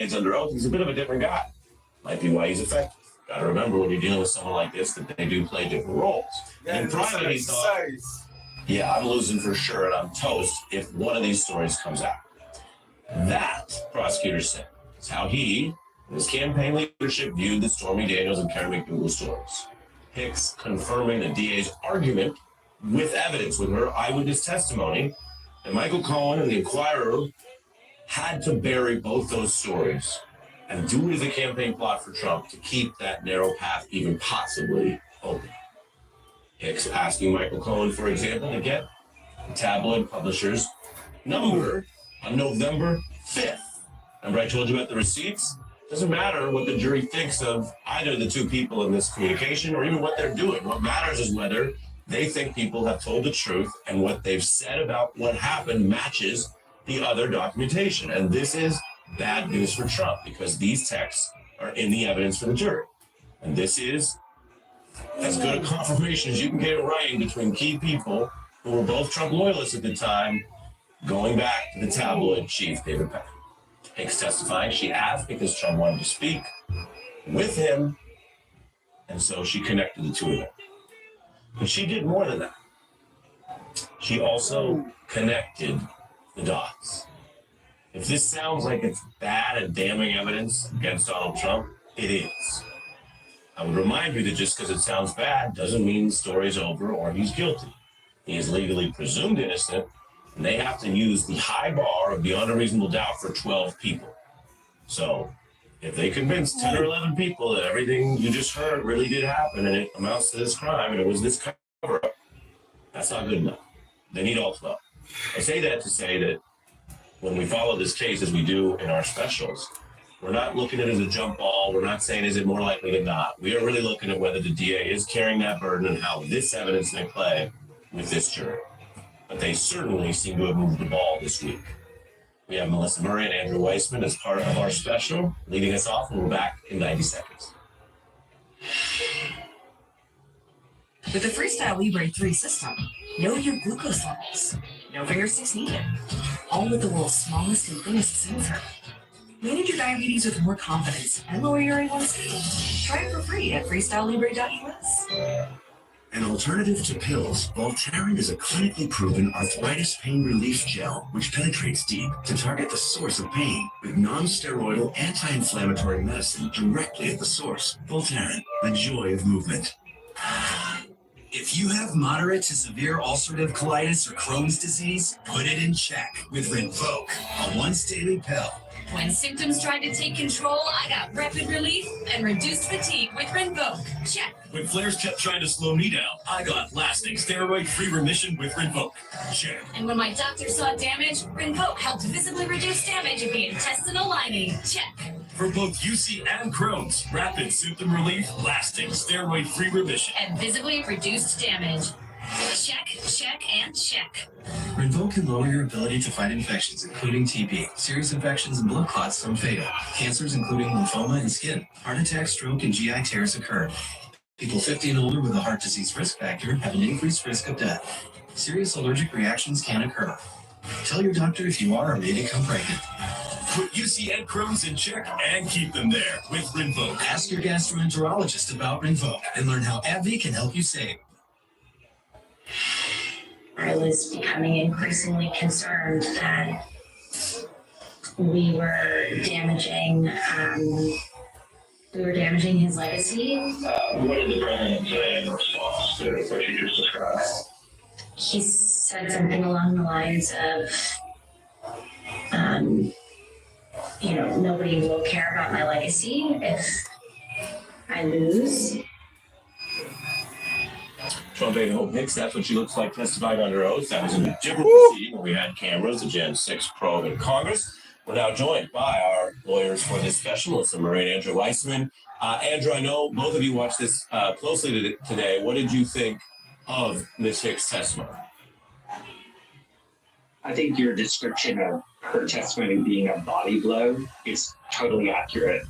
It's under oath. He's a bit of a different guy. Might be why he's effective. Got to remember when you're dealing with someone like this that they do play different roles. In private, he thought, yeah, I'm losing for sure and I'm toast if one of these stories comes out. That, prosecutor said, is how he and his campaign leadership viewed the Stormy Daniels and Karen McDougal stories. Hicks confirming the DA's argument with evidence, with her eyewitness testimony, that Michael Cohen and the Inquirer had to bury both those stories and do it as a campaign plot for Trump to keep that narrow path even possibly open. Hicks asking Michael Cohen, for example, to get the tabloid publisher's number on November 5th. Remember I told you about the receipts? Doesn't matter what the jury thinks of either of the two people in this communication or even what they're doing. What matters is whether they think people have told the truth and what they've said about what happened matches the other documentation. And this is bad news for Trump because these texts are in the evidence for the jury. And this is as good a confirmation as you can get in writing between key people who were both Trump loyalists at the time, going back to the tabloid chief, David Peck. Hicks testifying she asked because Trump wanted to speak with him, and so she connected the two of them. But she did more than that. She also connected the dots. If this sounds like it's bad and damning evidence against Donald Trump, it is. I would remind you that just because it sounds bad doesn't mean the story's over or he's guilty. He is legally presumed innocent, and they have to use the high bar of beyond a reasonable doubt for 12 people. So if they convince 10 or 11 people that everything you just heard really did happen and it amounts to this crime and it was this cover-up, that's not good enough. They need all 12. I say that to say that when we follow this case, as we do in our specials, we're not looking at it as a jump ball. We're not saying is it more likely than not. We are really looking at whether the DA is carrying that burden and how this evidence may play with this jury. But they certainly seem to have moved the ball this week. We have Melissa Murray and Andrew Weissman as part of our special, leading us off, and we're back in 90 seconds. With the Freestyle Libre 3 system, know your glucose levels. No finger sticks needed. All with the world's smallest and thinnest sensor. Manage your diabetes with more confidence and lower your A1C. Try it for free at freestylelibre.us. An alternative to pills, Voltaren is a clinically proven arthritis pain relief gel which penetrates deep to target the source of pain with non-steroidal anti-inflammatory medicine directly at the source. Voltaren, the joy of movement. If you have moderate to severe ulcerative colitis or Crohn's disease, put it in check with Rinvoq, a once-daily pill. When symptoms tried to take control, I got rapid relief and reduced fatigue with Rinvoq. Check. When flares kept trying to slow me down, I got lasting steroid-free remission with Rinvoq. Check. And when my doctor saw damage, Rinvoq helped visibly reduce damage of the intestinal lining. Check. For both UC and Crohn's, rapid symptom relief, lasting steroid-free remission. And visibly reduced damage. Check, check, and check. Rinvoq can lower your ability to fight infections, including TB, serious infections and blood clots, some fatal. Cancers, including lymphoma and skin. Heart attack, stroke, and GI tears occur. People 50 and older with a heart disease risk factor have an increased risk of death. Serious allergic reactions can occur. Tell your doctor if you are or may become pregnant. Put UC and Crohn's in check and keep them there with Rinvoq. Ask your gastroenterologist about Rinvoq and learn how AbbVie can help you save. I was becoming increasingly concerned that we were damaging his legacy. What did the president say in response to what you just described? He said something along the lines of, nobody will care about my legacy if I lose. Trump aide Hope Hicks, that's what she looks like testifying under oath. That was in a different proceeding where we had cameras, the Gen 6 probe in Congress. We're now joined by our lawyers for this special, Melissa Murray and Andrew Weissman. Andrew, I know both of you watched this closely today. What did you think of Ms. Hicks' testimony? I think your description of her testimony being a body blow is totally accurate.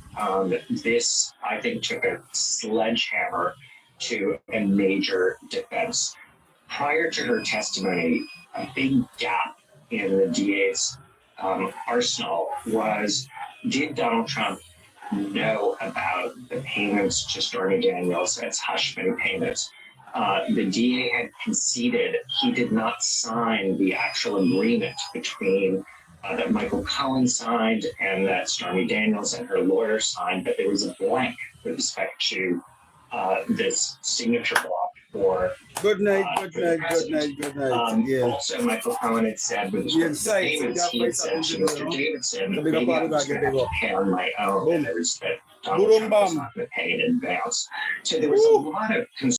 This, I think, took a sledgehammer to a major defense. Prior to her testimony, a big gap in the DA's arsenal was did Donald Trump know about the payments to Stormy Daniels as hush money payments? The DA had conceded he did not sign the actual agreement between that Michael Cohen signed and that Stormy Daniels and her lawyer signed, but there was a blank with respect to this signature block for Good night. Yeah. Also, Michael Cohen had said with respect to payments, he had said to Mr. Davidson, maybe I'm just going to have to pay on my own, and there's that Donald Trump was not going to pay in advance. So there was a lot of